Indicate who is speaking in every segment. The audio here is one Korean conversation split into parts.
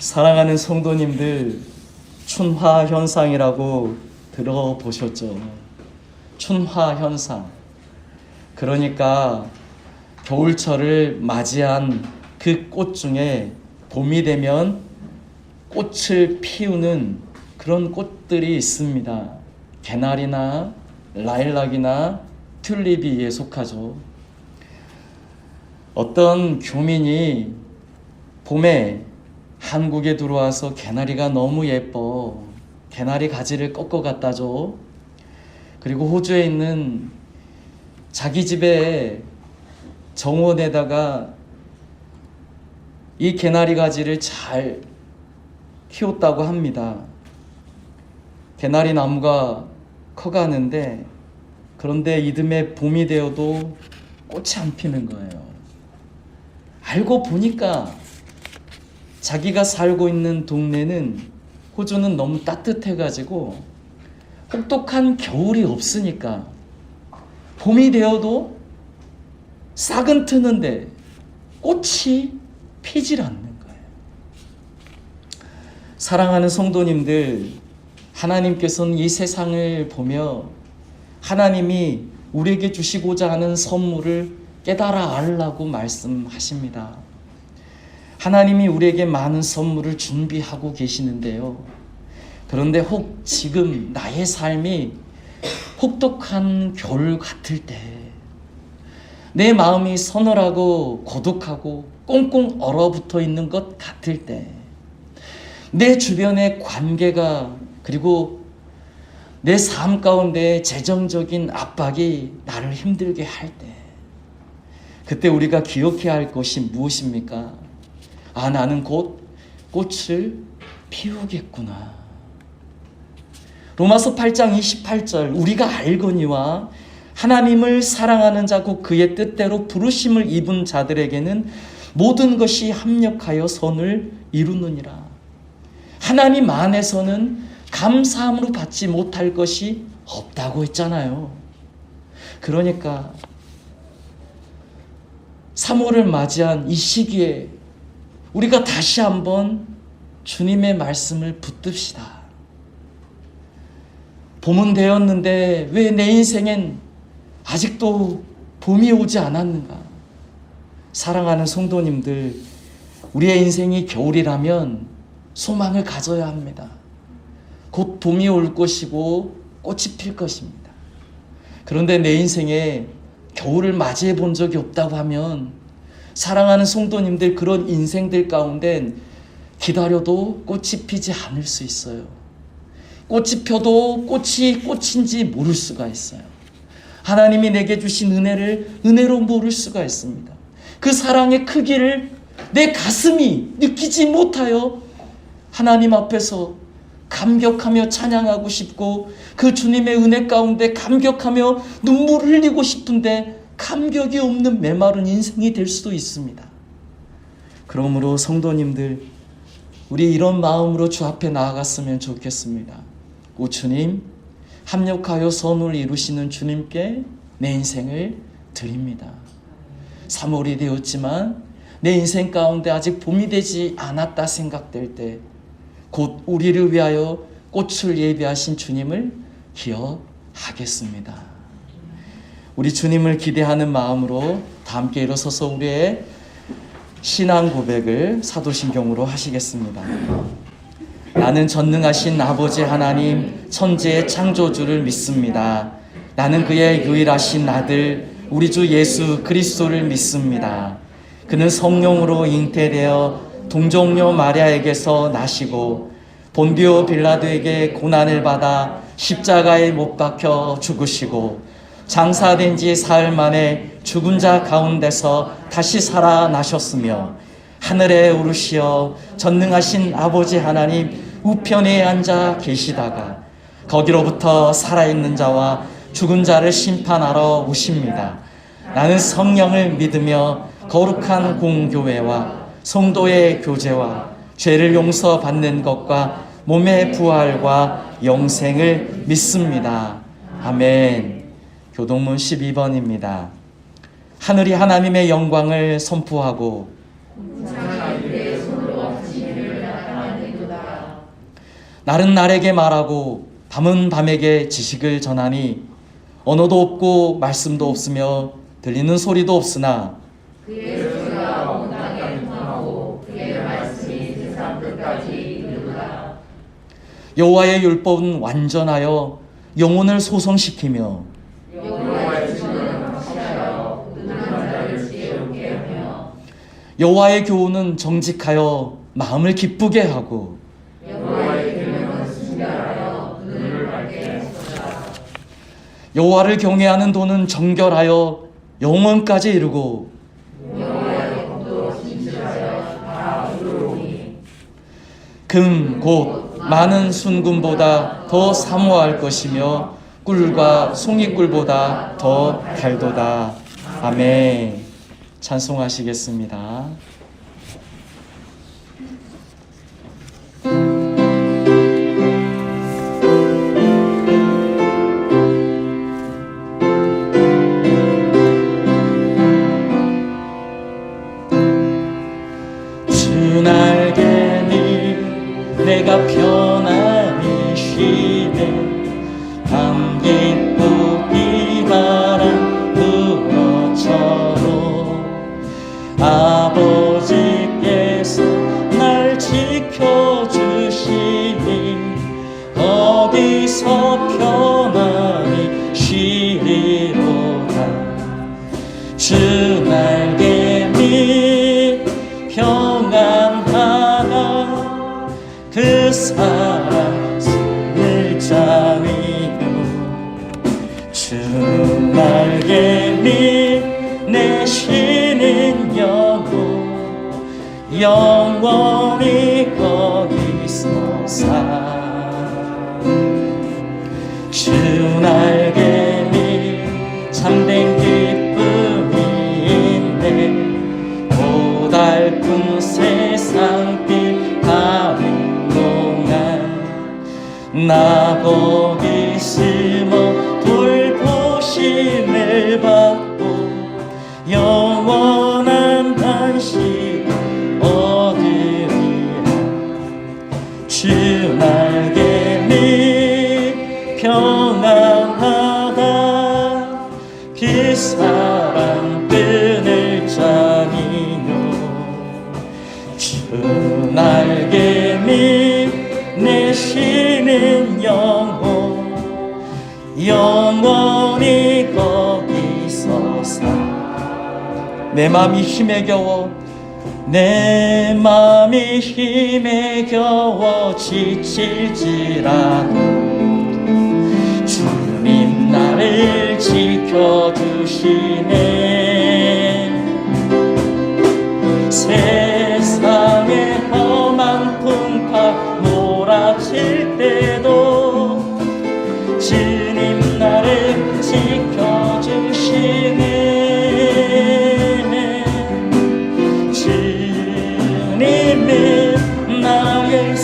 Speaker 1: 사랑하는 성도님들, 춘화 현상이라고 들어보셨죠? 춘화 현상. 그러니까 겨울철을 맞이한 그 꽃 중에 봄이 되면 꽃을 피우는 그런 꽃들이 있습니다. 개나리나 라일락이나 튤립이 속하죠. 어떤 교민이 봄에 한국에 들어와서 개나리가 너무 예뻐, 개나리 가지를 꺾어 갖다 줘. 그리고 호주에 있는 자기 집에 정원에다가 이 개나리 가지를 잘 키웠다고 합니다. 개나리 나무가 커가는데, 그런데 이듬해 봄이 되어도 꽃이 안 피는 거예요. 알고 보니까 자기가 살고 있는 동네는, 호주는 너무 따뜻해가지고 혹독한 겨울이 없으니까 봄이 되어도 싹은 트는데 꽃이 피질 않는 거예요. 사랑하는 성도님들, 하나님께서는 이 세상을 보며 하나님이 우리에게 주시고자 하는 선물을 깨달아 알라고 말씀하십니다. 하나님이 우리에게 많은 선물을 준비하고 계시는데요. 그런데 혹 지금 나의 삶이 혹독한 겨울 같을 때, 내 마음이 서늘하고 고독하고 꽁꽁 얼어붙어 있는 것 같을 때, 내 주변의 관계가, 그리고 내 삶 가운데 재정적인 압박이 나를 힘들게 할 때, 그때 우리가 기억해야 할 것이 무엇입니까? 아, 나는 곧 꽃을 피우겠구나. 로마서 8장 28절, 우리가 알거니와 하나님을 사랑하는 자 곧 그의 뜻대로 부르심을 입은 자들에게는 모든 것이 합력하여 선을 이루느니라. 하나님 안에서는 감사함으로 받지 못할 것이 없다고 했잖아요. 그러니까 3월을 맞이한 이 시기에 우리가 다시 한번 주님의 말씀을 붙듭시다. 봄은 되었는데 왜 내 인생엔 아직도 봄이 오지 않았는가? 사랑하는 성도님들, 우리의 인생이 겨울이라면 소망을 가져야 합니다. 곧 봄이 올 것이고 꽃이 필 것입니다. 그런데 내 인생에 겨울을 맞이해 본 적이 없다고 하면, 사랑하는 성도님들, 그런 인생들 가운데 기다려도 꽃이 피지 않을 수 있어요. 꽃이 펴도 꽃이 꽃인지 모를 수가 있어요. 하나님이 내게 주신 은혜를 은혜로 모를 수가 있습니다. 그 사랑의 크기를 내 가슴이 느끼지 못하여 하나님 앞에서 감격하며 찬양하고 싶고, 그 주님의 은혜 가운데 감격하며 눈물을 흘리고 싶은데 감격이 없는 메마른 인생이 될 수도 있습니다. 그러므로 성도님들, 우리 이런 마음으로 주 앞에 나아갔으면 좋겠습니다. 오 주님, 합력하여 선을 이루시는 주님께 내 인생을 드립니다. 3월이 되었지만 내 인생 가운데 아직 봄이 되지 않았다 생각될 때, 곧 우리를 위하여 꽃을 예비하신 주님을 기억하겠습니다. 우리 주님을 기대하는 마음으로 다 함께 일어서서 우리의 신앙 고백을 사도신경으로 하시겠습니다. 나는 전능하신 아버지 하나님, 천지의 창조주를 믿습니다. 나는 그의 유일하신 아들 우리 주 예수 그리스도를 믿습니다. 그는 성령으로 잉태되어 동정녀 마리아에게서 나시고 본디오 빌라도에게 고난을 받아 십자가에 못 박혀 죽으시고 장사된 지 사흘 만에 죽은 자 가운데서 다시 살아나셨으며 하늘에 오르시어 전능하신 아버지 하나님 우편에 앉아 계시다가 거기로부터 살아있는 자와 죽은 자를 심판하러 오십니다. 나는 성령을 믿으며 거룩한 공교회와 성도의 교제와 죄를 용서받는 것과 몸의 부활과 영생을 믿습니다. 아멘. 교동문 12번입니다. 하늘이 하나님의 영광을 선포하고 날은 날에게 말하고 밤은 밤에게 지식을 전하니 언어도 없고 말씀도 없으며 들리는 소리도 없으나
Speaker 2: 그의 소리가 온 땅에 통하고 그의 말씀이 세상 끝까지 이르도다.
Speaker 1: 여호와의 율법은 완전하여 영혼을 소성시키며
Speaker 2: 여호와의 주는 확실하여 누구나 자를 지혜롭게 하며
Speaker 1: 여호와의 교훈은 정직하여 마음을 기쁘게 하고
Speaker 2: 여호와의 계명은 순결하여 눈을 밝게 하소서.
Speaker 1: 여호와를 경외하는 도는 정결하여 영원까지 이르고
Speaker 2: 여호와의 법도 진실하여 다 이루오니
Speaker 1: 금 곧 많은 순금보다 더 사모할 것이며 꿀과 송이꿀보다 더 달도다. 아멘. 찬송하시겠습니다. 주 날개니 내가 편안히 쉬네 감기 뿌기 바람 불어처럼 아버지께서 날 지켜주시니 거기서 편안히 쉬리로다. 주 날개 밑 평안하나 그 사랑 손을 잡이며 주 날개 밑 내 쉬는 영원히 거기서 주 날개 밑 참된 기쁨이 있네 고달픈 세상빛 가는 동안 나 거기 숨어 돌보심을 받고 영원한 안식 얻으리라. 주 날개 밑 평안하다 그 사랑 끈을 짜니요 주 날개 밑 내 쉬는 영원히 거기서 내 맘이 힘에 겨워 내 맘이 힘에 겨워 지칠지라도 주님 나를 지켜주시네. 세상의 험한 풍파 몰아칠 때도 주님 나를 지켜주시네. 주님은 나의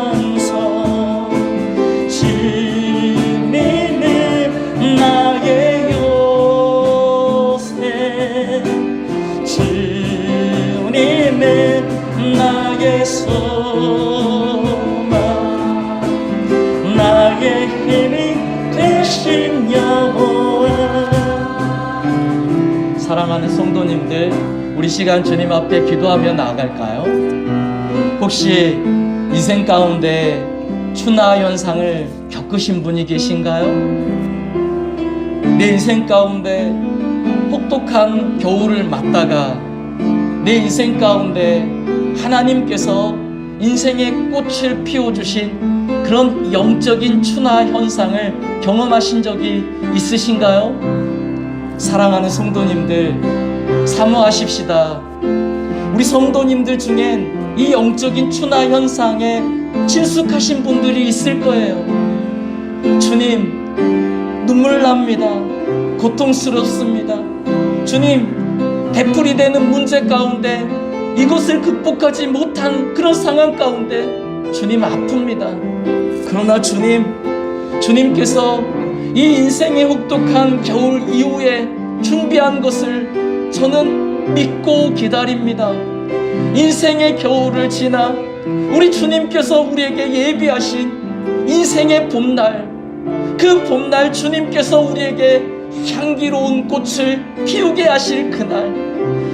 Speaker 1: 산성 주님은 나의 요새 주님은 나의 소망 나의 힘이 되신 여호와. 사랑하는 성도님들, 우리 시간 주님 앞에 기도하며 나아갈까요? 혹시 인생 가운데 추나 현상을 겪으신 분이 계신가요? 내 인생 가운데 혹독한 겨울을 맞다가 내 인생 가운데 하나님께서 인생의 꽃을 피워주신 그런 영적인 추나 현상을 경험하신 적이 있으신가요? 사랑하는 성도님들, 사모하십시다. 우리 성도님들 중엔 이 영적인 추나 현상에 친숙하신 분들이 있을 거예요. 주님, 눈물 납니다. 고통스럽습니다. 주님, 되풀이되는 문제 가운데 이것을 극복하지 못한 그런 상황 가운데 주님 아픕니다. 그러나 주님께서 이 인생의 혹독한 겨울 이후에 준비한 것을 저는 믿고 기다립니다. 인생의 겨울을 지나 우리 주님께서 우리에게 예비하신 인생의 봄날, 그 봄날 주님께서 우리에게 향기로운 꽃을 피우게 하실 그날,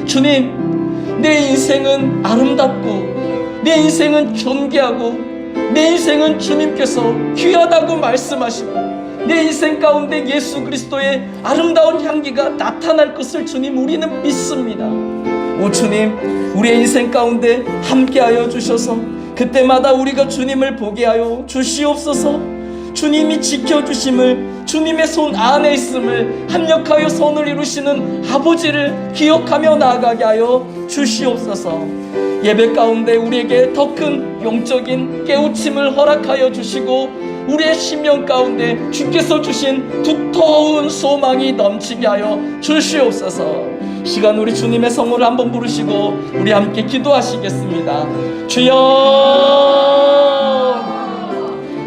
Speaker 1: 주님, 내 인생은 아름답고 내 인생은 존귀하고 내 인생은 주님께서 귀하다고 말씀하시고 내 인생 가운데 예수 그리스도의 아름다운 향기가 나타날 것을 주님 우리는 믿습니다. 오 주님, 우리의 인생 가운데 함께하여 주셔서 그때마다 우리가 주님을 보게 하여 주시옵소서. 주님이 지켜주심을, 주님의 손 안에 있음을, 합력하여 선을 이루시는 아버지를 기억하며 나아가게 하여 주시옵소서. 예배 가운데 우리에게 더 큰 영적인 깨우침을 허락하여 주시고 우리의 심령 가운데 주께서 주신 두터운 소망이 넘치게 하여 주시옵소서. 시간 우리 주님의 성호를 한번 부르시고 우리 함께 기도하시겠습니다. 주여,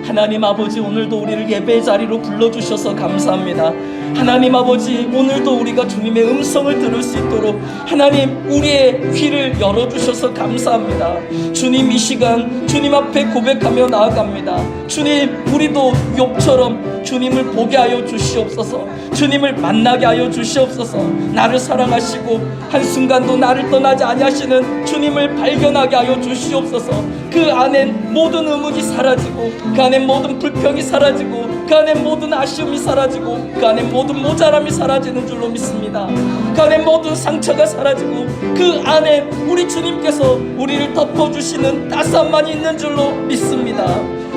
Speaker 1: 하나님 아버지, 오늘도 우리를 예배의 자리로 불러주셔서 감사합니다. 하나님 아버지, 오늘도 우리가 주님의 음성을 들을 수 있도록 하나님 우리의 귀를 열어주셔서 감사합니다. 주님, 이 시간 주님 앞에 고백하며 나아갑니다. 주님, 우리도 욥처럼 주님을 보게 하여 주시옵소서. 주님을 만나게 하여 주시옵소서. 나를 사랑하시고 한순간도 나를 떠나지 아니하시는 주님을 발견하게 하여 주시옵소서. 그 안엔 모든 의문이 사라지고 그 안엔 모든 불평이 사라지고 그 안엔 모든 아쉬움이 사라지고 그 안엔 모든 모자람이 사라지는 줄로 믿습니다. 그 안엔 모든 상처가 사라지고 그 안에 우리 주님께서 우리를 덮어주시는 따스함만이 있는 줄로 믿습니다.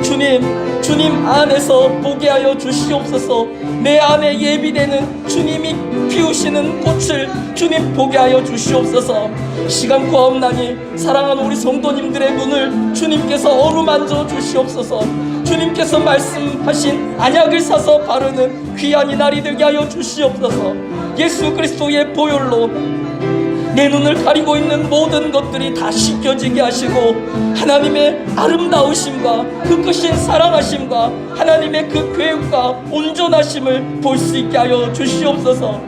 Speaker 1: 주님, 주님 안에서 보게 하여 주시옵소서. 내 안에 예비되는 주님이 피우시는 꽃을 주님 보게 하여 주시옵소서. 시간 구하옵나니 사랑하는 우리 성도님들의 눈을 주님께서 어루만져 주시옵소서. 주님께서 말씀하신 안약을 사서 바르는 귀한 이날이 되게 하여 주시옵소서. 예수 그리스도의 보혈로 내 눈을 가리고 있는 모든 것들이 다 씻겨지게 하시고 하나님의 아름다우심과 그 크신 사랑하심과 하나님의 그 계획과 온전하심을 볼 수 있게 하여 주시옵소서.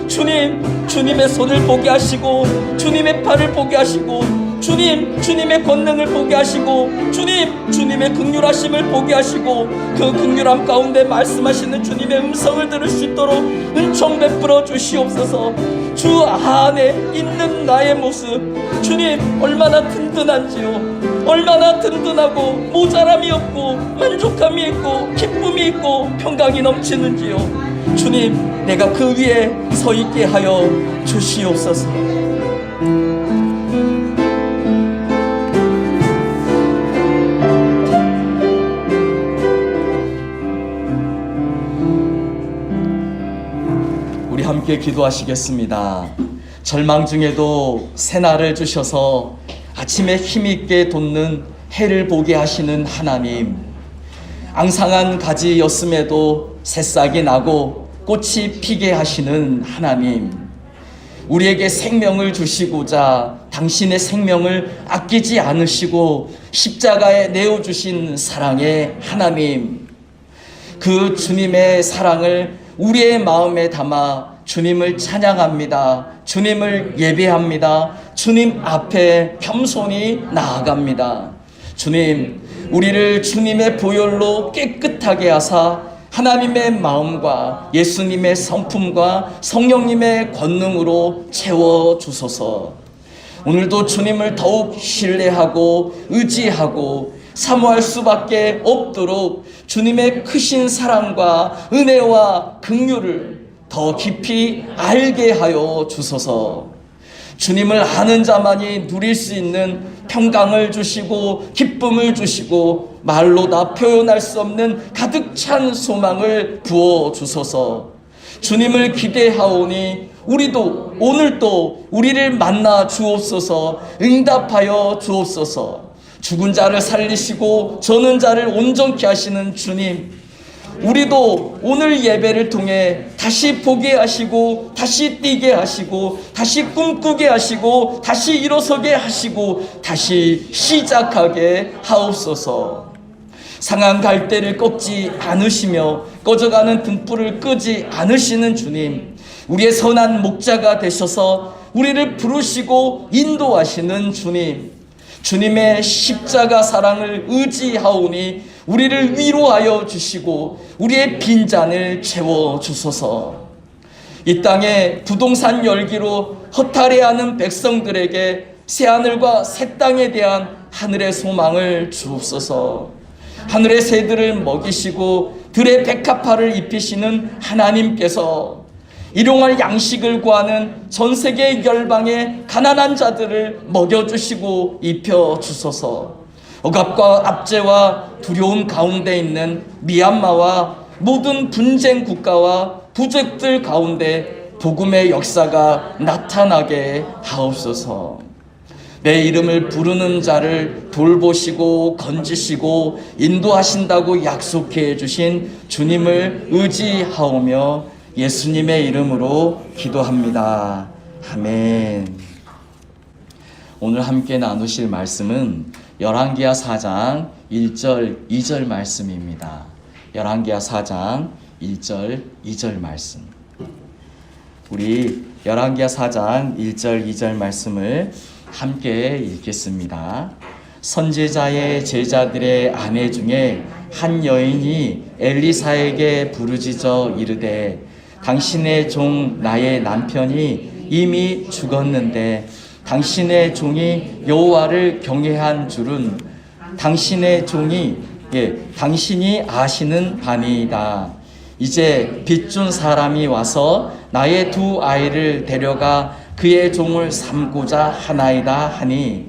Speaker 1: 주님, 주님의 손을 보게 하시고 주님의 팔을 보게 하시고 주님, 주님의 권능을 보게 하시고 주님, 주님의 긍휼하심을 보게 하시고 그 긍휼함 가운데 말씀하시는 주님의 음성을 들을 수 있도록 은총 베풀어 주시옵소서. 주 안에 있는 나의 모습, 주님, 얼마나 든든한지요. 얼마나 든든하고 모자람이 없고 만족함이 있고 기쁨이 있고 평강이 넘치는지요. 주님, 내가 그 위에 서 있게 하여 주시옵소서. 우리 함께 기도하시겠습니다. 절망 중에도 새날을 주셔서 아침에 힘있게 돋는 해를 보게 하시는 하나님, 앙상한 가지였음에도 새싹이 나고 꽃이 피게 하시는 하나님, 우리에게 생명을 주시고자 당신의 생명을 아끼지 않으시고 십자가에 내어주신 사랑의 하나님, 그 주님의 사랑을 우리의 마음에 담아 주님을 찬양합니다. 주님을 예배합니다. 주님 앞에 겸손히 나아갑니다. 주님, 우리를 주님의 보혈로 깨끗하게 하사 하나님의 마음과 예수님의 성품과 성령님의 권능으로 채워주소서. 오늘도 주님을 더욱 신뢰하고 의지하고 사모할 수밖에 없도록 주님의 크신 사랑과 은혜와 긍휼을 더 깊이 알게 하여 주소서. 주님을 아는 자만이 누릴 수 있는 평강을 주시고 기쁨을 주시고 말로 다 표현할 수 없는 가득 찬 소망을 부어 주소서. 주님을 기대하오니 우리도 오늘도 우리를 만나 주옵소서. 응답하여 주옵소서. 죽은 자를 살리시고 저는 자를 온전케 하시는 주님, 우리도 오늘 예배를 통해 다시 보게 하시고 다시 뛰게 하시고 다시 꿈꾸게 하시고 다시 일어서게 하시고 다시 시작하게 하옵소서. 상한 갈대를 꺾지 않으시며 꺼져가는 등불을 끄지 않으시는 주님, 우리의 선한 목자가 되셔서 우리를 부르시고 인도하시는 주님, 주님의 십자가 사랑을 의지하오니 우리를 위로하여 주시고 우리의 빈잔을 채워주소서. 이 땅에 부동산 열기로 허탈해하는 백성들에게 새하늘과 새 땅에 대한 하늘의 소망을 주옵소서. 하늘의 새들을 먹이시고 들의 백합화를 입히시는 하나님께서 일용할 양식을 구하는 전 세계 열방의 가난한 자들을 먹여주시고 입혀주소서. 억압과 압제와 두려움 가운데 있는 미얀마와 모든 분쟁 국가와 부족들 가운데 복음의 역사가 나타나게 하옵소서. 내 이름을 부르는 자를 돌보시고 건지시고 인도하신다고 약속해 주신 주님을 의지하오며 예수님의 이름으로 기도합니다. 아멘. 오늘 함께 나누실 말씀은 열왕기하 4장 1절 2절 말씀입니다. 열왕기하 4장 1절 2절 말씀. 우리 열왕기하 4장 1절 2절 말씀을 함께 읽겠습니다. 선지자의 제자들의 아내 중에 한 여인이 엘리사에게 부르짖어 이르되 당신의 종 나의 남편이 이미 죽었는데 당신의 종이 여호와를 경외한 줄은 당신의 종이 당신이 아시는 바니이다. 이제 빚준 사람이 와서 나의 두 아이를 데려가 그의 종을 삼고자 하나이다 하니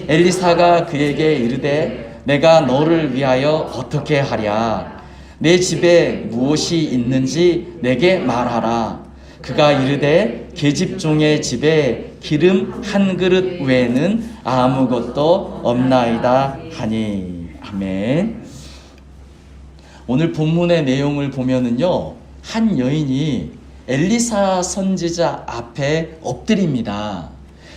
Speaker 1: 엘리사가 그에게 이르되 내가 너를 위하여 어떻게 하랴. 내 집에 무엇이 있는지 내게 말하라. 그가 이르되 계집종의 집에 기름 한 그릇 외에는 아무것도 없나이다 하니. 아멘. 오늘 본문의 내용을 보면은요, 한 여인이 엘리사 선지자 앞에 엎드립니다.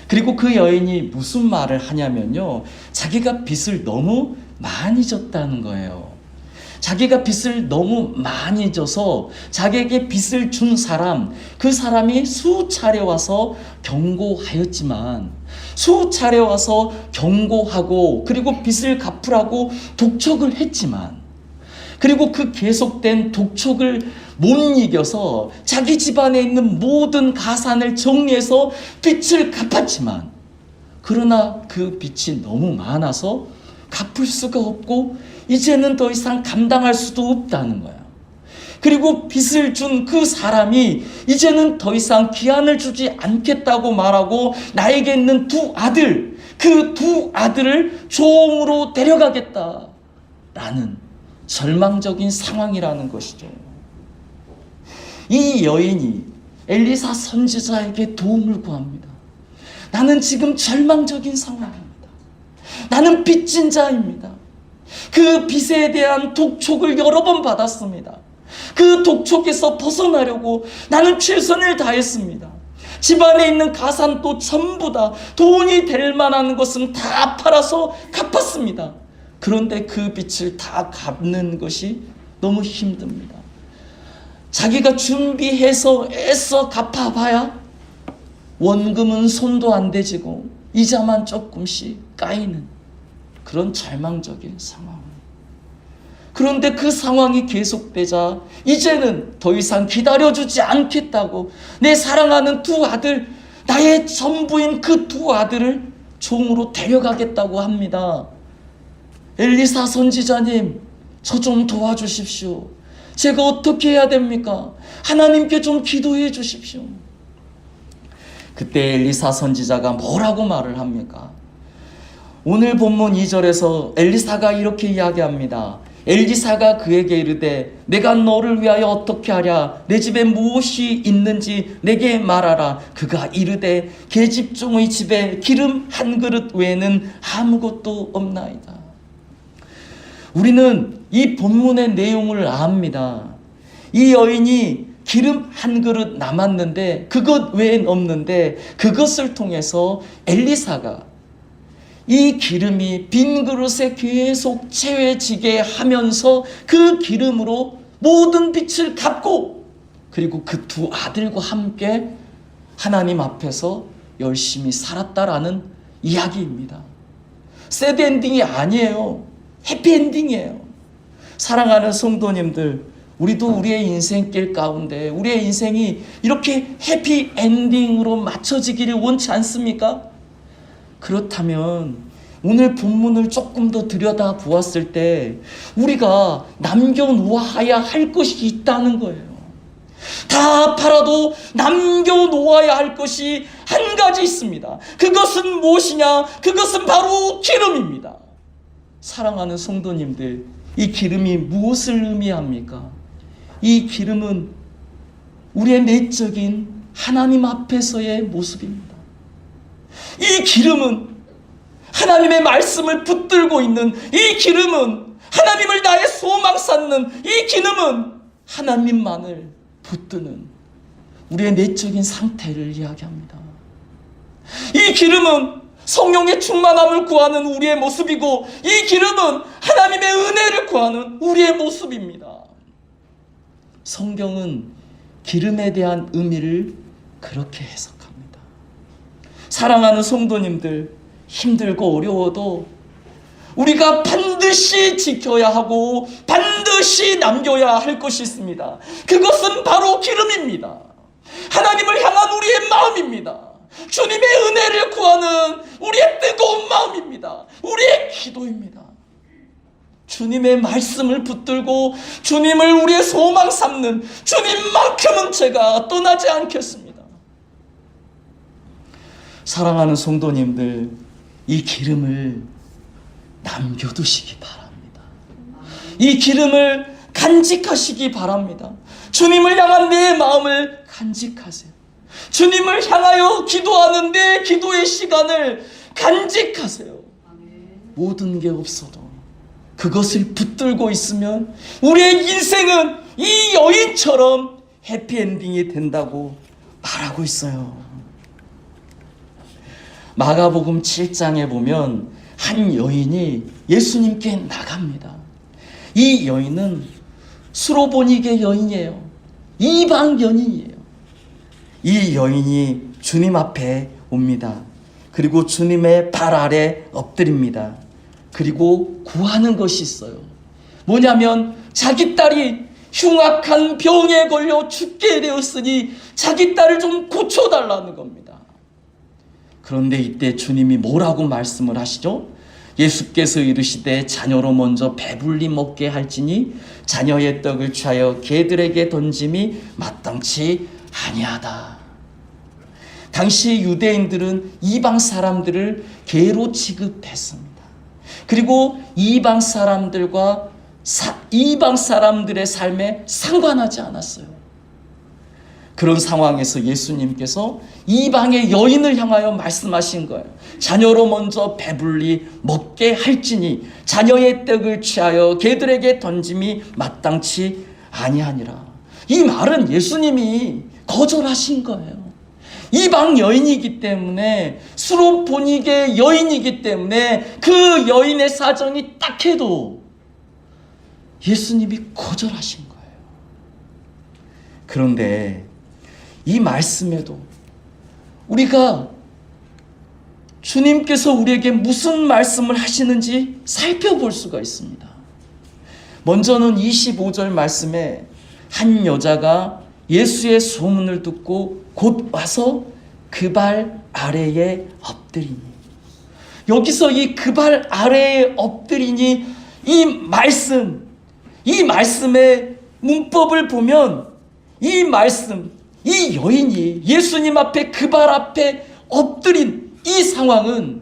Speaker 1: 그리고 그 여인이 무슨 말을 하냐면요, 자기가 빚을 너무 많이 졌다는 거예요. 자기가 빚을 너무 많이 져서 자기에게 빚을 준 사람, 그 사람이 수차례 와서 경고하였지만, 수차례 와서 경고하고 그리고 빚을 갚으라고 독촉을 했지만, 그리고 그 계속된 독촉을 못 이겨서 자기 집안에 있는 모든 가산을 정리해서 빚을 갚았지만, 그러나 그 빚이 너무 많아서 갚을 수가 없고 이제는 더 이상 감당할 수도 없다는 거야. 그리고 빚을 준 그 사람이 이제는 더 이상 기한을 주지 않겠다고 말하고 나에게 있는 두 아들, 그 두 아들을 종으로 데려가겠다라는 절망적인 상황이라는 것이죠. 이 여인이 엘리사 선지자에게 도움을 구합니다. 나는 지금 절망적인 상황입니다. 나는 빚진 자입니다. 그 빚에 대한 독촉을 여러 번 받았습니다. 그 독촉에서 벗어나려고 나는 최선을 다했습니다. 집안에 있는 가산도 전부 다 돈이 될 만한 것은 다 팔아서 갚았습니다. 그런데 그 빚을 다 갚는 것이 너무 힘듭니다. 자기가 준비해서 애써 갚아봐야 원금은 손도 안 대지고 이자만 조금씩 까이는 그런 절망적인 상황. 그런데 그 상황이 계속되자 이제는 더 이상 기다려주지 않겠다고 내 사랑하는 두 아들, 나의 전부인 그 두 아들을 종으로 데려가겠다고 합니다. 엘리사 선지자님, 저 좀 도와주십시오. 제가 어떻게 해야 됩니까? 하나님께 좀 기도해 주십시오. 그때 엘리사 선지자가 뭐라고 말을 합니까? 오늘 본문 2절에서 엘리사가 이렇게 이야기합니다. 엘리사가 그에게 이르되 내가 너를 위하여 어떻게 하랴. 내 집에 무엇이 있는지 내게 말하라. 그가 이르되 계집종의 집에 기름 한 그릇 외에는 아무것도 없나이다. 우리는 이 본문의 내용을 압니다. 이 여인이 기름 한 그릇 남았는데 그것 외엔 없는데 그것을 통해서 엘리사가 이 기름이 빈 그릇에 계속 채워지게 하면서 그 기름으로 모든 빚을 갚고 그리고 그 두 아들과 함께 하나님 앞에서 열심히 살았다라는 이야기입니다. 새드 엔딩이 아니에요. 해피 엔딩이에요. 사랑하는 성도님들, 우리도 우리의 인생길 가운데 우리의 인생이 이렇게 해피 엔딩으로 맞춰지기를 원치 않습니까? 그렇다면 오늘 본문을 조금 더 들여다 보았을 때 우리가 남겨놓아야 할 것이 있다는 거예요. 다 팔아도 남겨놓아야 할 것이 한 가지 있습니다. 그것은 무엇이냐? 그것은 바로 기름입니다. 사랑하는 성도님들, 이 기름이 무엇을 의미합니까? 이 기름은 우리의 내적인 하나님 앞에서의 모습입니다. 이 기름은 하나님의 말씀을 붙들고 있는 이 기름은 하나님을 나의 소망 삼는 이 기름은 하나님만을 붙드는 우리의 내적인 상태를 이야기합니다. 이 기름은 성령의 충만함을 구하는 우리의 모습이고 이 기름은 하나님의 은혜를 구하는 우리의 모습입니다. 성경은 기름에 대한 의미를 그렇게 해석합니다. 사랑하는 성도님들, 힘들고 어려워도 우리가 반드시 지켜야 하고 반드시 남겨야 할 것이 있습니다. 그것은 바로 기름입니다. 하나님을 향한 우리의 마음입니다. 주님의 은혜를 구하는 우리의 뜨거운 마음입니다. 우리의 기도입니다. 주님의 말씀을 붙들고 주님을 우리의 소망 삼는 주님만큼은 제가 떠나지 않겠습니다. 사랑하는 성도님들, 이 기름을 남겨두시기 바랍니다. 이 기름을 간직하시기 바랍니다. 주님을 향한 내 마음을 간직하세요. 주님을 향하여 기도하는 내 기도의 시간을 간직하세요. 모든 게 없어도 그것을 붙들고 있으면 우리의 인생은 이 여인처럼 해피엔딩이 된다고 말하고 있어요. 마가복음 7장에 보면 한 여인이 예수님께 나갑니다. 이 여인은 수로보니게 여인이에요. 이방 여인이에요. 이 여인이 주님 앞에 옵니다. 그리고 주님의 발 아래 엎드립니다. 그리고 구하는 것이 있어요. 뭐냐면 자기 딸이 흉악한 병에 걸려 죽게 되었으니 자기 딸을 좀 고쳐달라는 겁니다. 그런데 이때 주님이 뭐라고 말씀을 하시죠? 예수께서 이르시되 자녀로 먼저 배불리 먹게 할지니 자녀의 떡을 취하여 개들에게 던짐이 마땅치 아니하다. 당시 유대인들은 이방 사람들을 개로 취급했습니다. 그리고 이방 사람들의 삶에 상관하지 않았어요. 그런 상황에서 예수님께서 이방의 여인을 향하여 말씀하신 거예요. 자녀로 먼저 배불리 먹게 할지니 자녀의 떡을 취하여 개들에게 던짐이 마땅치 아니하니라. 이 말은 예수님이 거절하신 거예요. 이방 여인이기 때문에, 수로보니게 여인이기 때문에 그 여인의 사정이 딱해도 예수님이 거절하신 거예요. 그런데 이 말씀에도 우리가 주님께서 우리에게 무슨 말씀을 하시는지 살펴볼 수가 있습니다. 먼저는 25절 말씀에 한 여자가 예수의 소문을 듣고 곧 와서 그 발 아래에 엎드리니, 여기서 이 그 발 아래에 엎드리니 이 말씀의 문법을 보면 이 말씀, 이 여인이 예수님 앞에 그 발 앞에 엎드린 이 상황은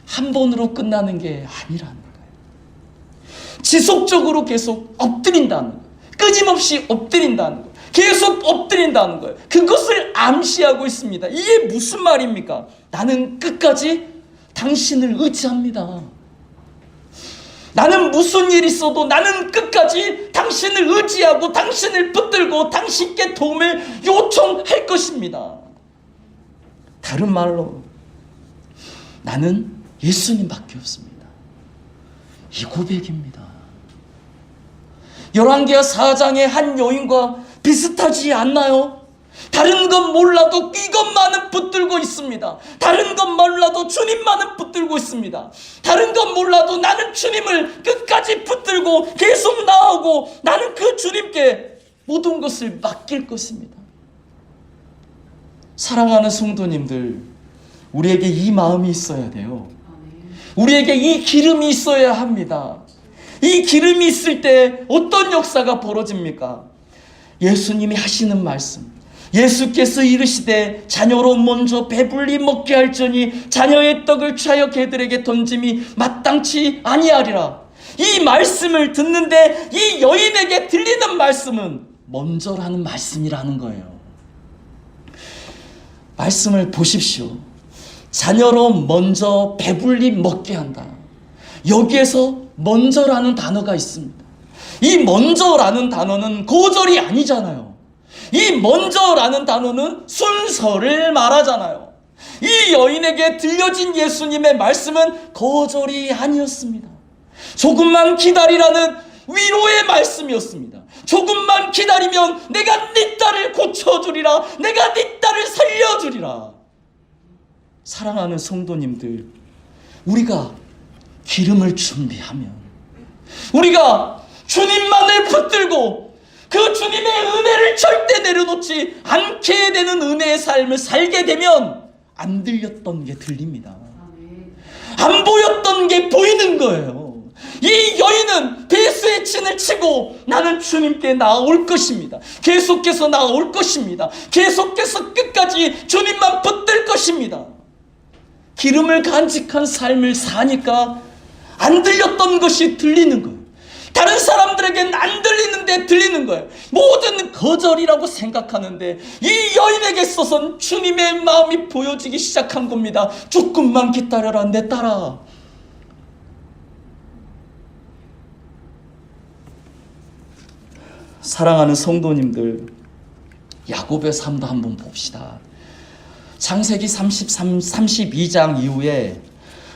Speaker 1: 한 번으로 끝나는 게 아니라는 거예요. 지속적으로 계속 엎드린다는 거예요. 끊임없이 엎드린다는 거예요. 계속 엎드린다는 거예요. 그것을 암시하고 있습니다. 이게 무슨 말입니까? 나는 끝까지 당신을 의지합니다. 나는 무슨 일이 있어도 나는 끝까지 당신을 의지하고 당신을 붙들고 당신께 도움을 요청할 것입니다. 다른 말로 나는 예수님밖에 없습니다. 이 고백입니다. 열왕기하 4장의 한 여인과 비슷하지 않나요? 다른 건 몰라도 이것만은 붙들고 있습니다. 다른 건 몰라도 주님만은 붙들고 있습니다. 다른 건 몰라도 나는 주님을 끝까지 붙들고 계속 나아오고 나는 그 주님께 모든 것을 맡길 것입니다. 사랑하는 성도님들, 우리에게 이 마음이 있어야 돼요. 우리에게 이 기름이 있어야 합니다. 이 기름이 있을 때 어떤 역사가 벌어집니까? 예수님이 하시는 말씀, 예수께서 이르시되 자녀로 먼저 배불리 먹게 할지니 자녀의 떡을 취하여 개들에게 던짐이 마땅치 아니하리라. 이 말씀을 듣는데 이 여인에게 들리는 말씀은 먼저라는 말씀이라는 거예요. 말씀을 보십시오. 자녀로 먼저 배불리 먹게 한다. 여기에서 먼저라는 단어가 있습니다. 이 먼저라는 단어는 고절이 아니잖아요. 이 먼저라는 단어는 순서를 말하잖아요. 이 여인에게 들려진 예수님의 말씀은 거절이 아니었습니다. 조금만 기다리라는 위로의 말씀이었습니다. 조금만 기다리면 내가 네 딸을 고쳐주리라. 내가 네 딸을 살려주리라. 사랑하는 성도님들, 우리가 기름을 준비하면, 우리가 주님만을 붙들고 그 주님의 은혜를 절대 내려놓지 않게 되는 은혜의 삶을 살게 되면 안 들렸던 게 들립니다. 안 보였던 게 보이는 거예요. 이 여인은 배수의 진을 치고 나는 주님께 나아올 것입니다. 계속해서 나아올 것입니다. 계속해서 끝까지 주님만 붙들 것입니다. 기름을 간직한 삶을 사니까 안 들렸던 것이 들리는 거예요. 다른 사람들에게는 안 들리는데 들리는 거예요. 모든 거절이라고 생각하는데 이 여인에게 있어서는 주님의 마음이 보여지기 시작한 겁니다. 조금만 기다려라 내 딸아. 사랑하는 성도님들, 야곱의 삶도 한번 봅시다. 창세기 32장 이후에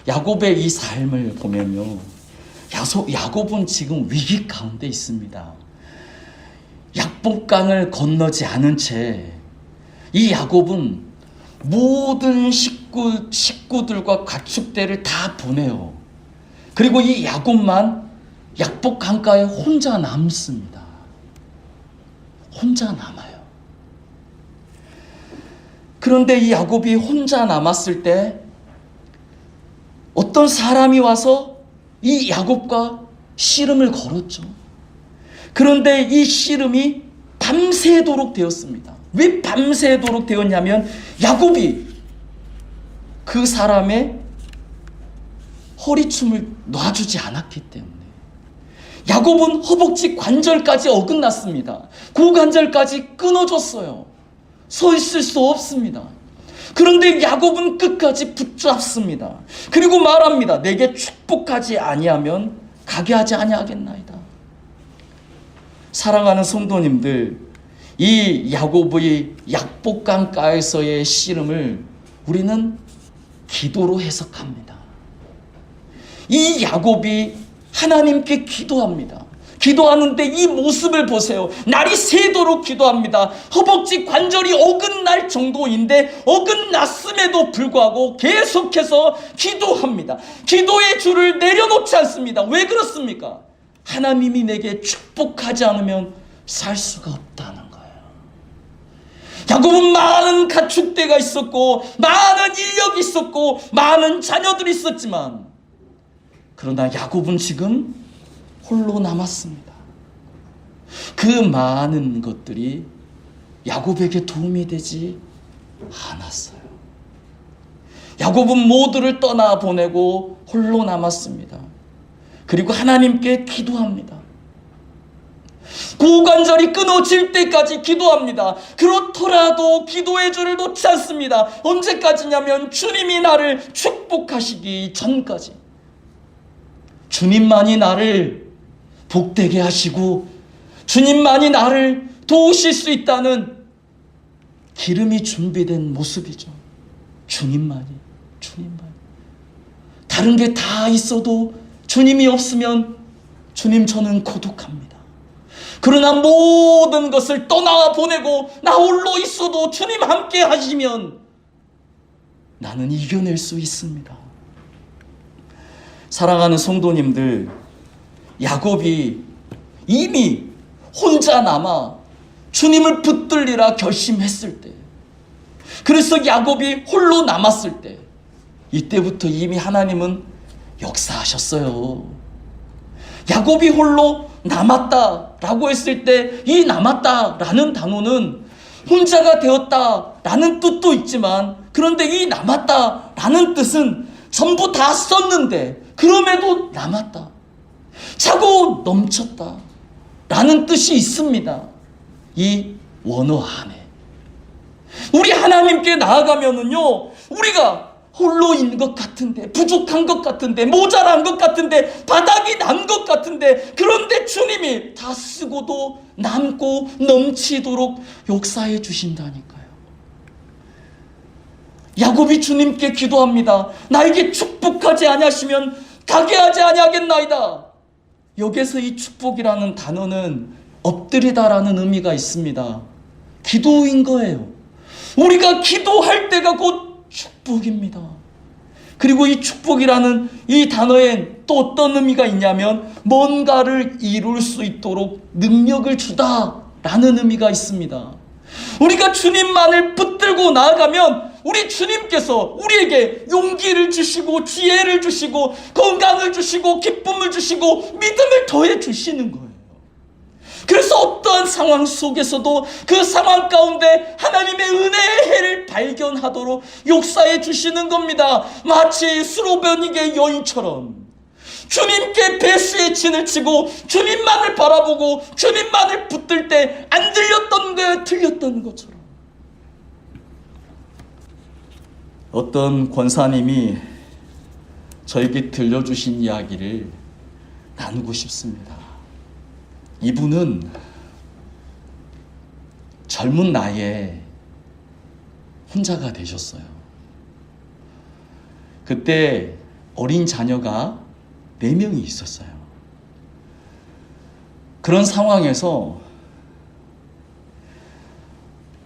Speaker 1: 야곱의 이 삶을 보면요, 야곱은 지금 위기 가운데 있습니다. 약복강을 건너지 않은 채 이 야곱은 모든 식구들과 가축대를 다 보내요. 그리고 이 야곱만 약복강가에 혼자 남습니다. 혼자 남아요. 그런데 이 야곱이 혼자 남았을 때 어떤 사람이 와서 이 야곱과 씨름을 걸었죠. 그런데 이 씨름이 밤새도록 되었습니다. 왜 밤새도록 되었냐면 야곱이 그 사람의 허리춤을 놔주지 않았기 때문에. 야곱은 허벅지 관절까지 어긋났습니다. 고관절까지 끊어졌어요. 서 있을 수 없습니다. 그런데 야곱은 끝까지 붙잡습니다. 그리고 말합니다. 내게 축복하지 아니하면 가게 하지 아니하겠나이다. 사랑하는 성도님들, 이 야곱의 약복강가에서의 씨름을 우리는 기도로 해석합니다. 이 야곱이 하나님께 기도합니다. 기도하는데 이 모습을 보세요. 날이 새도록 기도합니다. 허벅지 관절이 어긋날 정도인데 어긋났음에도 불구하고 계속해서 기도합니다. 기도의 줄을 내려놓지 않습니다. 왜 그렇습니까? 하나님이 내게 축복하지 않으면 살 수가 없다는 거예요. 야곱은 많은 가축대가 있었고 많은 인력이 있었고 많은 자녀들이 있었지만, 그러나 야곱은 지금 홀로 남았습니다. 그 많은 것들이 야곱에게 도움이 되지 않았어요. 야곱은 모두를 떠나보내고 홀로 남았습니다. 그리고 하나님께 기도합니다. 고관절이 끊어질 때까지 기도합니다. 그렇더라도 기도의 줄을 놓지 않습니다. 언제까지냐면 주님이 나를 축복하시기 전까지. 주님만이 나를 복되게 하시고 주님만이 나를 도우실 수 있다는 기름이 준비된 모습이죠. 주님만이. 다른 게 다 있어도 주님이 없으면 주님 저는 고독합니다. 그러나 모든 것을 떠나보내고 나 홀로 있어도 주님 함께 하시면 나는 이겨낼 수 있습니다. 사랑하는 성도님들, 야곱이 이미 혼자 남아 주님을 붙들리라 결심했을 때, 그래서 야곱이 홀로 남았을 때, 이때부터 이미 하나님은 역사하셨어요. 야곱이 홀로 남았다라고 했을 때 이 남았다라는 단어는 혼자가 되었다라는 뜻도 있지만, 그런데 이 남았다라는 뜻은 전부 다 썼는데 그럼에도 남았다, 차고 넘쳤다 라는 뜻이 있습니다. 이 원어 안에 우리 하나님께 나아가면은요, 우리가 홀로인 것 같은데, 부족한 것 같은데, 모자란 것 같은데, 바닥이 난 것 같은데, 그런데 주님이 다 쓰고도 남고 넘치도록 역사해 주신다니까요. 야곱이 주님께 기도합니다. 나에게 축복하지 아니하시면 가게 하지 아니하겠나이다. 여기서 이 축복이라는 단어는 엎드리다라는 의미가 있습니다. 기도인 거예요. 우리가 기도할 때가 곧 축복입니다. 그리고 이 축복이라는 이 단어엔 또 어떤 의미가 있냐면, 뭔가를 이룰 수 있도록 능력을 주다라는 의미가 있습니다. 우리가 주님만을 붙들고 나아가면 우리 주님께서 우리에게 용기를 주시고 지혜를 주시고 건강을 주시고 기쁨을 주시고 믿음을 더해 주시는 거예요. 그래서 어떠한 상황 속에서도 그 상황 가운데 하나님의 은혜의 해를 발견하도록 역사해 주시는 겁니다. 마치 수로베니게 여인처럼 주님께 배수의 진을 치고 주님만을 바라보고 주님만을 붙들 때 안 들렸던 게 들렸던 것처럼, 어떤 권사님이 저에게 들려주신 이야기를 나누고 싶습니다. 이분은 젊은 나이에 혼자가 되셨어요. 그때 어린 자녀가 4명이 있었어요. 그런 상황에서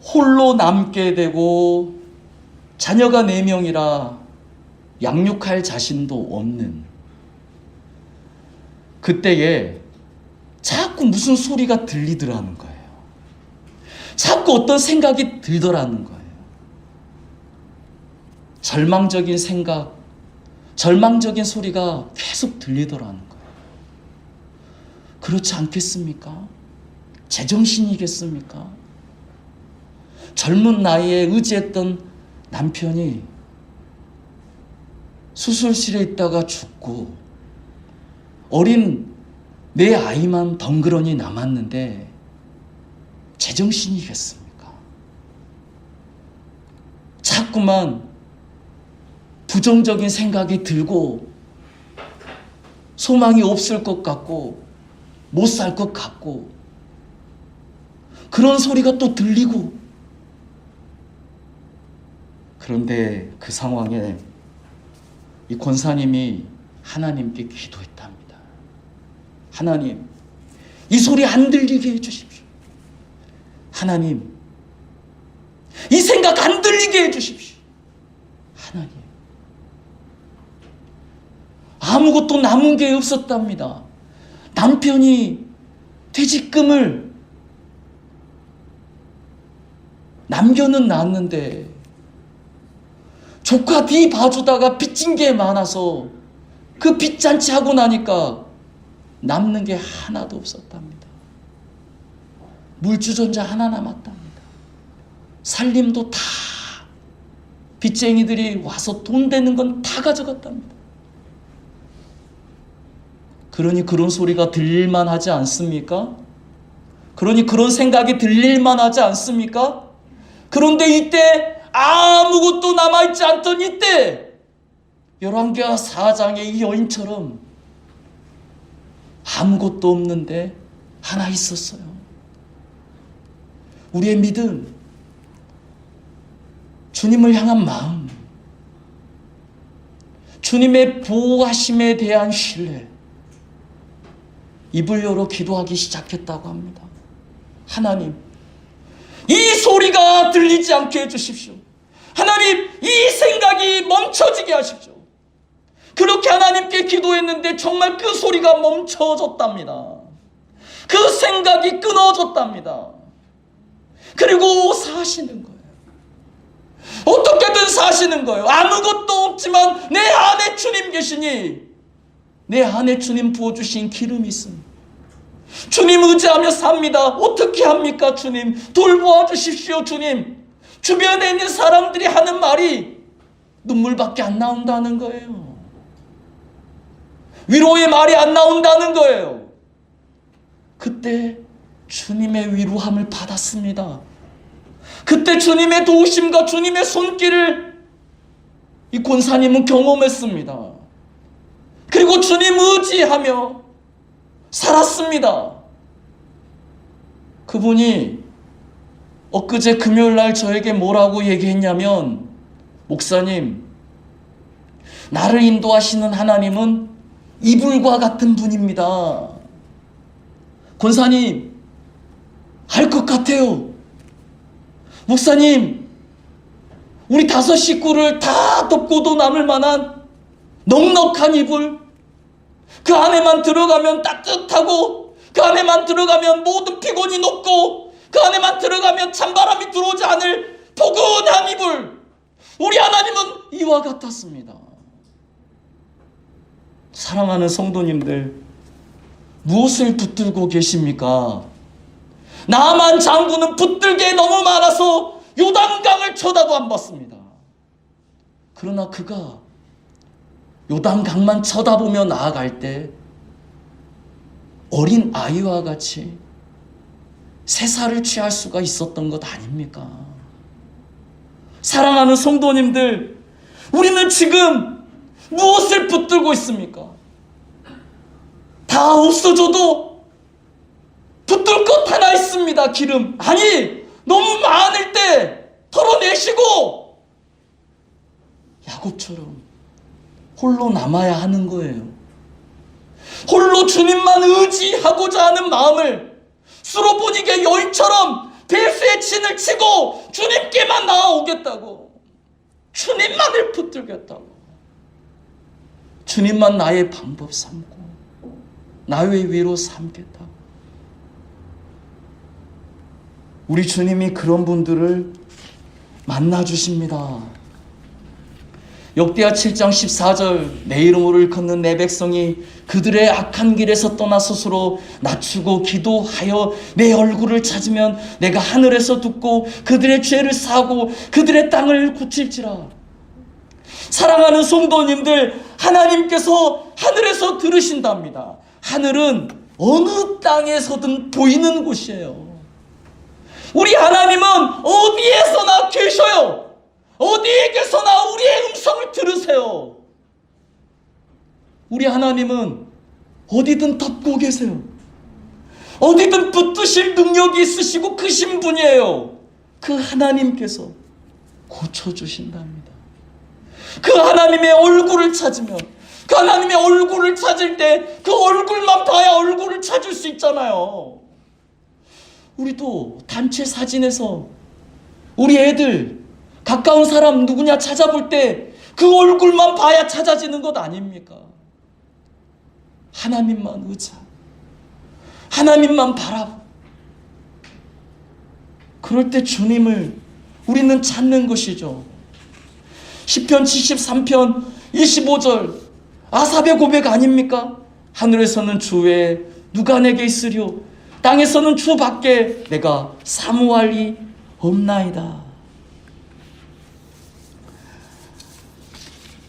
Speaker 1: 홀로 남게 되고 자녀가 4명이라 양육할 자신도 없는 그때에 자꾸 무슨 소리가 들리더라는 거예요. 자꾸 어떤 생각이 들더라는 거예요. 절망적인 생각, 절망적인 소리가 계속 들리더라는 거예요. 그렇지 않겠습니까? 제정신이겠습니까? 젊은 나이에 의지했던 남편이 수술실에 있다가 죽고 어린 내 아이만 덩그러니 남았는데 제정신이겠습니까? 자꾸만 부정적인 생각이 들고 소망이 없을 것 같고 못 살 것 같고 그런 소리가 또 들리고, 그런데 그 상황에 이 권사님이 하나님께 기도했답니다. 하나님, 이 소리 안 들리게 해주십시오. 하나님, 이 생각 안 들리게 해주십시오. 하나님. 아무것도 남은 게 없었답니다. 남편이 퇴직금을 남겨는 놨는데 조카 뒤 봐주다가 빚진 게 많아서 그 빚잔치 하고 나니까 남는 게 하나도 없었답니다. 물주전자 하나 남았답니다. 살림도 다 빚쟁이들이 와서 돈 되는 건 다 가져갔답니다. 그러니 그런 소리가 들릴만 하지 않습니까? 그러니 그런 생각이 들릴만 하지 않습니까? 그런데 이때 아무것도 남아있지 않던 이때 열왕기하 4장의 이 여인처럼 아무것도 없는데 하나 있었어요. 우리의 믿음, 주님을 향한 마음, 주님의 보호하심에 대한 신뢰, 입을 열어 기도하기 시작했다고 합니다. 하나님, 이 소리가 들리지 않게 해주십시오. 하나님, 이 생각이 멈춰지게 하십시오. 그렇게 하나님께 기도했는데 정말 그 소리가 멈춰졌답니다. 그 생각이 끊어졌답니다. 그리고 사시는 거예요. 어떻게든 사시는 거예요. 아무것도 없지만 내 안에 주님 계시니, 내 안에 주님 부어주신 기름이 있습니다. 주님 의지하며 삽니다. 어떻게 합니까? 주님 돌보아 주십시오. 주님, 주변에 있는 사람들이 하는 말이 눈물밖에 안 나온다는 거예요. 위로의 말이 안 나온다는 거예요. 그때 주님의 위로함을 받았습니다. 그때 주님의 도우심과 주님의 손길을 이 권사님은 경험했습니다. 그리고 주님 의지하며 살았습니다. 그분이 엊그제 금요일날 저에게 뭐라고 얘기했냐면, 목사님, 나를 인도하시는 하나님은 이불과 같은 분입니다. 권사님, 알 것 같아요. 목사님, 우리 5 식구를 다 덮고도 남을 만한 넉넉한 이불, 그 안에만 들어가면 따뜻하고, 그 안에만 들어가면 모든 피곤이 녹고, 그 안에만 들어가면 찬바람이 들어오지 않을 포근한 이불, 우리 하나님은 이와 같았습니다. 사랑하는 성도님들, 무엇을 붙들고 계십니까? 나만 장군은 붙들게 너무 많아서 요단강을 쳐다도 안 봤습니다. 그러나 그가 요단강만 쳐다보며 나아갈 때 어린 아이와 같이 새살을 취할 수가 있었던 것 아닙니까? 사랑하는 성도님들, 우리는 지금 무엇을 붙들고 있습니까? 다 없어져도 붙들 것 하나 있습니다. 기름. 아니, 너무 많을 때 털어내시고 야곱처럼 홀로 남아야 하는 거예요. 홀로 주님만 의지하고자 하는 마음을 수로보니게 여인처럼 배수의 진을 치고 주님께만 나아오겠다고, 주님만을 붙들겠다고, 주님만 나의 방법 삼고 나의 위로 삼겠다. 우리 주님이 그런 분들을 만나주십니다. 역대하 7장 14절, 내 이름으로 일컫는 내 백성이 그들의 악한 길에서 떠나 스스로 낮추고 기도하여 내 얼굴을 찾으면 내가 하늘에서 듣고 그들의 죄를 사하고 그들의 땅을 고칠지라. 사랑하는 성도님들, 하나님께서 하늘에서 들으신답니다. 하늘은 어느 땅에서든 보이는 곳이에요. 우리 하나님은 어디에서나 계셔요. 어디에서나 우리의 음성을 들으세요. 우리 하나님은 어디든 덮고 계세요. 어디든 붙드실 능력이 있으시고 크신 분이에요. 그 하나님께서 고쳐주신답니다. 그 하나님의 얼굴을 찾으면, 그 하나님의 얼굴을 찾을 때 그 얼굴만 봐야 얼굴을 찾을 수 있잖아요. 우리도 단체 사진에서 우리 애들, 가까운 사람 누구냐 찾아볼 때 그 얼굴만 봐야 찾아지는 것 아닙니까? 하나님만 의지하고 하나님만 바라보고, 그럴 때 주님을 우리는 찾는 것이죠. 시편 73편 25절 아삽의 고백 아닙니까? 하늘에서는 주 외에 누가 내게 있으리요, 땅에서는 주 밖에 내가 사모할 이 없나이다.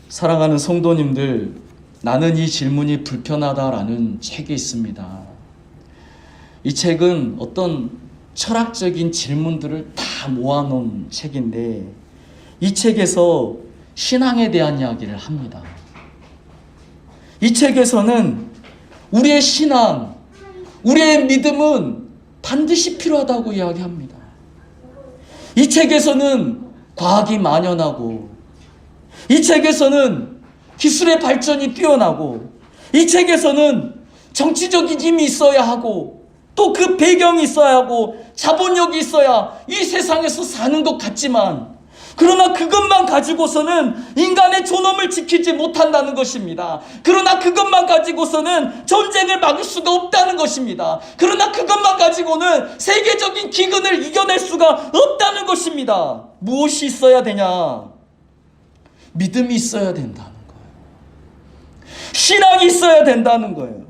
Speaker 1: 사랑하는 성도님들, 나는 이 질문이 불편하다라는 책이 있습니다. 이 책은 어떤 철학적인 질문들을 다 모아놓은 책인데, 이 책에서 신앙에 대한 이야기를 합니다. 이 책에서는 우리의 신앙, 우리의 믿음은 반드시 필요하다고 이야기합니다. 이 책에서는 과학이 만연하고, 이 책에서는 기술의 발전이 뛰어나고, 이 책에서는 정치적인 힘이 있어야 하고 또 그 배경이 있어야 하고 자본력이 있어야 이 세상에서 사는 것 같지만, 그러나 그것만 가지고서는 인간의 존엄을 지키지 못한다는 것입니다. 그러나 그것만 가지고서는 전쟁을 막을 수가 없다는 것입니다. 그러나 그것만 가지고는 세계적인 기근을 이겨낼 수가 없다는 것입니다. 무엇이 있어야 되냐? 믿음이 있어야 된다는 거예요. 신앙이 있어야 된다는 거예요.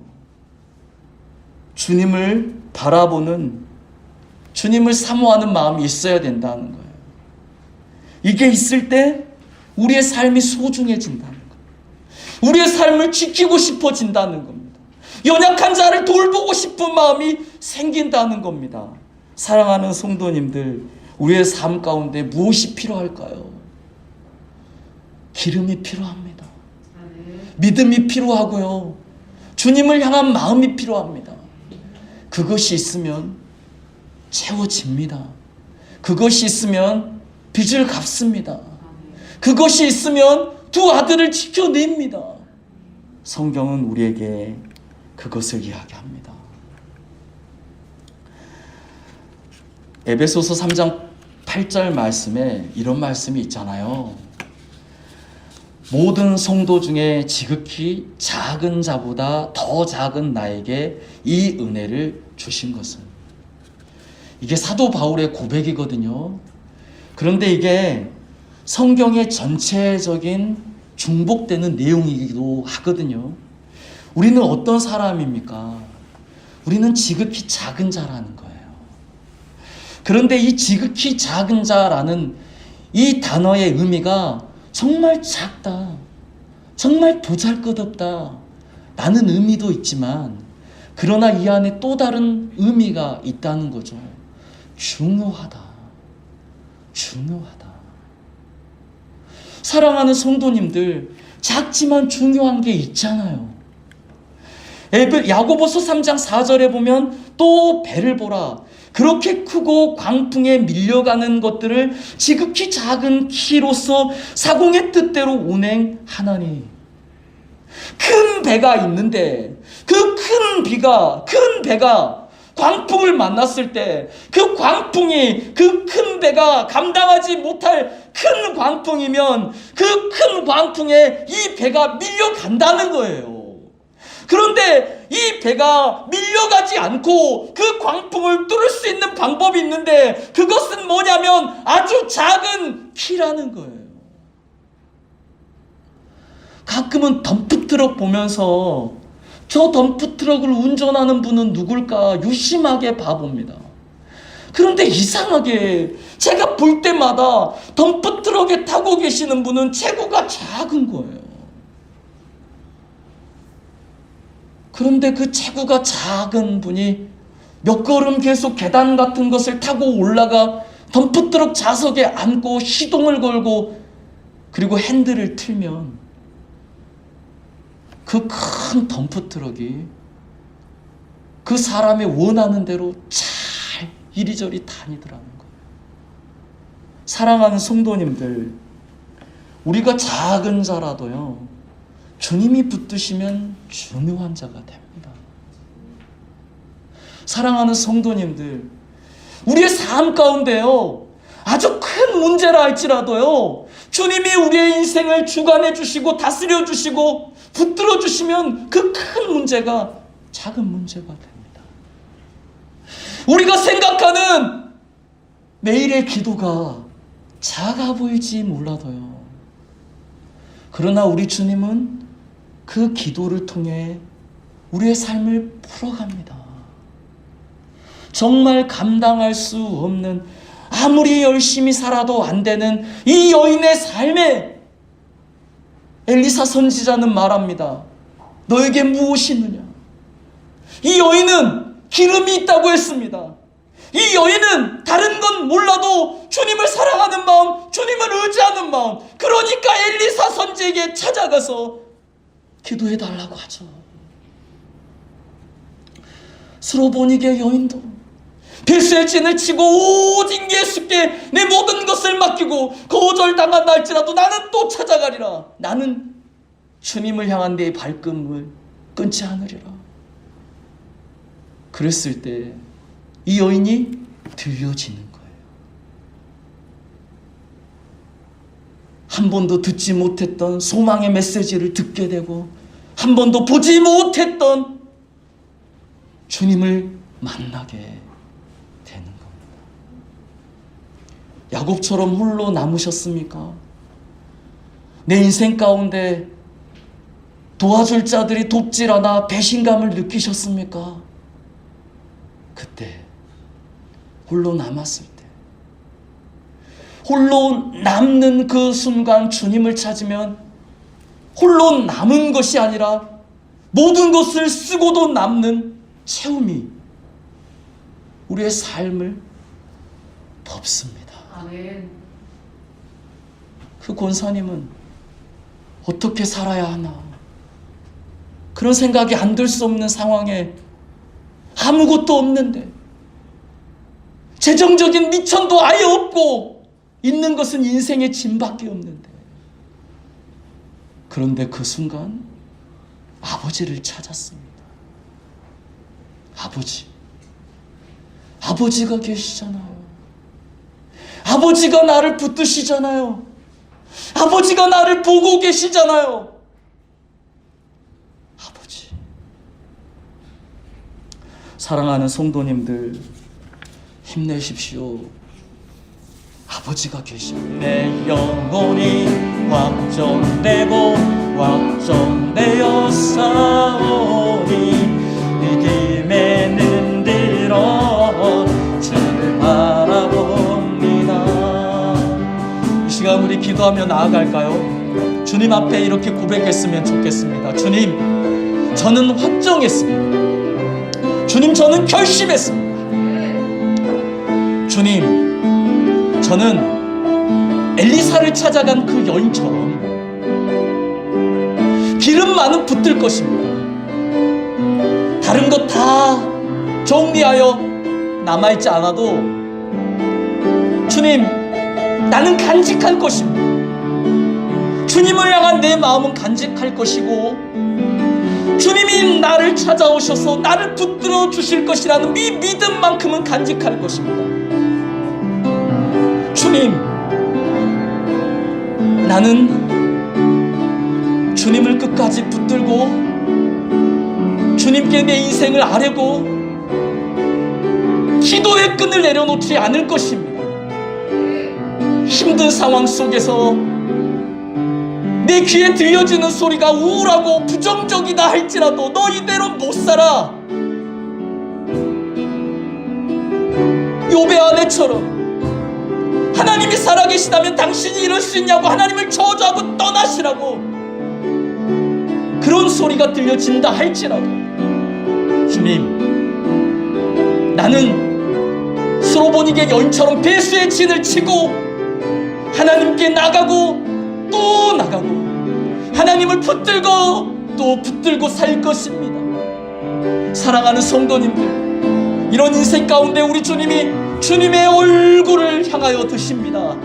Speaker 1: 주님을 바라보는, 주님을 사모하는 마음이 있어야 된다는 거예요. 이게 있을 때 우리의 삶이 소중해진다는 거예요. 우리의 삶을 지키고 싶어진다는 겁니다. 연약한 자를 돌보고 싶은 마음이 생긴다는 겁니다. 사랑하는 성도님들, 우리의 삶 가운데 무엇이 필요할까요? 기름이 필요합니다. 믿음이 필요하고요. 주님을 향한 마음이 필요합니다. 그것이 있으면 채워집니다. 그것이 있으면 빚을 갚습니다. 그것이 있으면 두 아들을 지켜냅니다. 성경은 우리에게 그것을 이야기합니다. 에베소서 3장 8절 말씀에 이런 말씀이 있잖아요. 모든 성도 중에 지극히 작은 자보다 더 작은 나에게 이 은혜를 주신 것은. 이게 사도 바울의 고백이거든요. 그런데 이게 성경의 전체적인 중복되는 내용이기도 하거든요. 우리는 어떤 사람입니까? 우리는 지극히 작은 자라는 거예요. 그런데 이 지극히 작은 자라는 이 단어의 의미가 정말 작다, 정말 보잘것없다 라는 의미도 있지만, 그러나 이 안에 또 다른 의미가 있다는 거죠. 중요하다. 중요하다. 사랑하는 성도님들, 작지만 중요한 게 있잖아요. 야고보서 3장 4절에 보면 또 배를 보라. 그렇게 크고 광풍에 밀려가는 것들을 지극히 작은 키로서 사공의 뜻대로 운행하나니. 큰 배가 있는데 그 큰 배가 광풍을 만났을 때 그 광풍이, 그 큰 배가 감당하지 못할 큰 광풍이면 그 큰 광풍에 이 배가 밀려간다는 거예요. 그런데 이 배가 밀려가지 않고 그 광풍을 뚫을 수 있는 방법이 있는데, 그것은 뭐냐면 아주 작은 키라는 거예요. 가끔은 덤프트럭 보면서 저 덤프트럭을 운전하는 분은 누굴까 유심하게 봐봅니다. 그런데 이상하게 제가 볼 때마다 덤프트럭에 타고 계시는 분은 체구가 작은 거예요. 그런데 그 체구가 작은 분이 몇 걸음 계속 계단 같은 것을 타고 올라가 덤프트럭 좌석에 앉고 시동을 걸고 그리고 핸들을 틀면 그 큰 덤프트럭이 그 사람의 원하는 대로 잘 이리저리 다니더라는 거예요. 사랑하는 성도님들, 우리가 작은 자라도요, 주님이 붙드시면 중요한 자가 됩니다. 사랑하는 성도님들, 우리의 삶 가운데요, 아주 큰 문제라 할지라도요, 주님이 우리의 인생을 주관해 주시고 다스려 주시고 붙들어 주시면 그 큰 문제가 작은 문제가 됩니다. 우리가 생각하는 매일의 기도가 작아 보일지 몰라도요, 그러나 우리 주님은 그 기도를 통해 우리의 삶을 풀어갑니다. 정말 감당할 수 없는, 아무리 열심히 살아도 안 되는 이 여인의 삶에 엘리사 선지자는 말합니다. 너에게 무엇이 있느냐? 이 여인은 기름이 있다고 했습니다. 이 여인은 다른 건 몰라도 주님을 사랑하는 마음, 주님을 의지하는 마음, 그러니까 엘리사 선지에게 찾아가서 기도해달라고 하죠. 스로보니게 여인도 빌셀진을 치고 오직 예수께 내 모든 것을 맡기고 거절당한 날지라도 나는 또 찾아가리라. 나는 주님을 향한 내 발걸음을 끊지 않으리라. 그랬을 때 이 여인이 들려지는 거예요. 한 번도 듣지 못했던 소망의 메시지를 듣게 되고 한 번도 보지 못했던 주님을 만나게 되는 겁니다. 야곱처럼 홀로 남으셨습니까? 내 인생 가운데 도와줄 자들이 돕질 않아 배신감을 느끼셨습니까? 그때 홀로 남았을 때, 홀로 남는 그 순간 주님을 찾으면 홀로 남은 것이 아니라 모든 것을 쓰고도 남는 채움이 우리의 삶을 덮습니다.
Speaker 2: 아멘.
Speaker 1: 그 권사님은 어떻게 살아야 하나, 그런 생각이 안 들 수 없는 상황에 아무것도 없는데, 재정적인 미천도 아예 없고 있는 것은 인생의 짐밖에 없는데, 그런데 그 순간 아버지를 찾았습니다. 아버지가 계시잖아요. 아버지가 나를 붙드시잖아요. 아버지가 나를 보고 계시잖아요. 아버지. 사랑하는 성도님들, 힘내십시오. 아버지가 계십니다. 내 영혼이 확정되어 싸우니 믿음에 눈들어 주를 바라봅니다. 이 시간 우리 기도하며 나아갈까요? 주님 앞에 이렇게 고백했으면 좋겠습니다. 주님, 저는 확정했습니다. 주님, 저는 결심했습니다. 주님, 저는 엘리사를 찾아간 그 여인처럼 기름 많은 붙들 것입니다. 다른 것 다 정리하여 남아있지 않아도 주님, 나는 간직할 것입니다. 주님을 향한 내 마음은 간직할 것이고 주님이 나를 찾아오셔서 나를 붙들어 주실 것이라는 이 믿음만큼은 간직할 것입니다. 주님, 나는 주님을 끝까지 붙들고 주님께 내 인생을 아뢰고 기도의 끈을 내려놓지 않을 것입니다. 힘든 상황 속에서 내 귀에 들려지는 소리가 우울하고 부정적이다 할지라도 너 이대로 못 살아. 욥의 아내처럼 하나님이 살아계시다면 당신이 이럴 수 있냐고 하나님을 저주하고 떠나시라고 그런 소리가 들려진다 할지라도 주님, 나는 스로보닉의 여인처럼 배수의 진을 치고 하나님께 나가고 또 나가고 하나님을 붙들고 또 붙들고 살 것입니다. 사랑하는 성도님들, 이런 인생 가운데 우리 주님이 주님의 얼굴을 향하여 드십니다.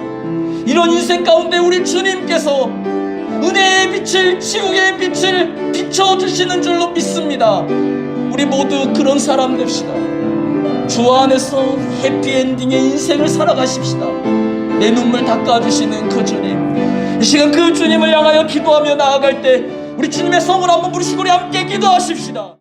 Speaker 1: 이런 인생 가운데 우리 주님께서 은혜의 빛을, 지옥의 빛을 비춰주시는 줄로 믿습니다. 우리 모두 그런 사람 됩시다. 주 안에서 해피엔딩의 인생을 살아가십시다. 내 눈물 닦아주시는 그 주님, 이 시간 그 주님을 향하여 기도하며 나아갈 때 우리 주님의 성을 한번 부르시고 우리 함께 기도하십시다.